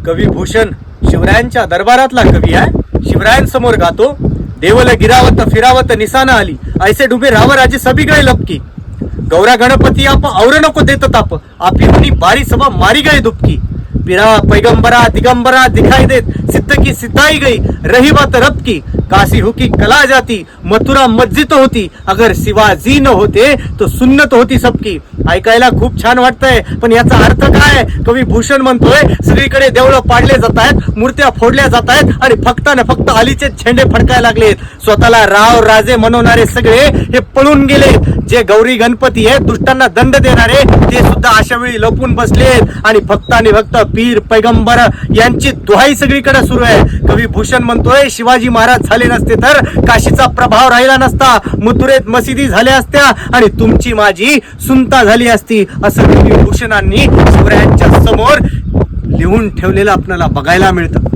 कवी भूषण शिवरायांच्या दरबारातला कवी आहे. शिवरायांसमोर गातो, देवल गिरावत फिरावत निसाना आली, ऐसे डुबे राव राजे सगळीकडे लपकी. गौरा गणपती आप और नको देत ताप, आपली मुनी बारी सभा मारी गई दुपकी. पिरा पैगंबरा दिगंबरा दिखाई देत, सिद्ध की सिताई गई रही बात रब की. काशी हुकी कला जाती, मथुरा मस्जिद होती, अगर शिवाजी न होते तो सुन्नत होती सबकी. ऐकायला खूप छान वाटतंय, पण याचा अर्थ काय? कवी भूषण म्हणतोय सगळीकडे देवळं पाडले जात आहेत, मूर्त्या फोडल्या जात आहेत आणि फक्त अलीचे झेंडे फडकायला लागलेत. स्वतःला राव राजे म्हणवणारे सगळे हे पळून गेले. जे गौरी गणपती आहेत, दुष्टांना दंड देणारे, ते सुद्धा अशा वेळी लपून बसलेत आणि फक्त पीर पैगंबर यांची दुहाई सगळीकडे सुरू आहे. कवी भूषण म्हणतोय शिवाजी महाराज झाले नसते तर काशीचा प्रभाव राहिला नसता, मथुरेत मशिदी झाल्या असत्या आणि तुमची माझी सुनता झाली असती, असं कवी भूषणांनी शिवरायांच्या समोर लिहून ठेवलेलं आपल्याला बघायला मिळतं.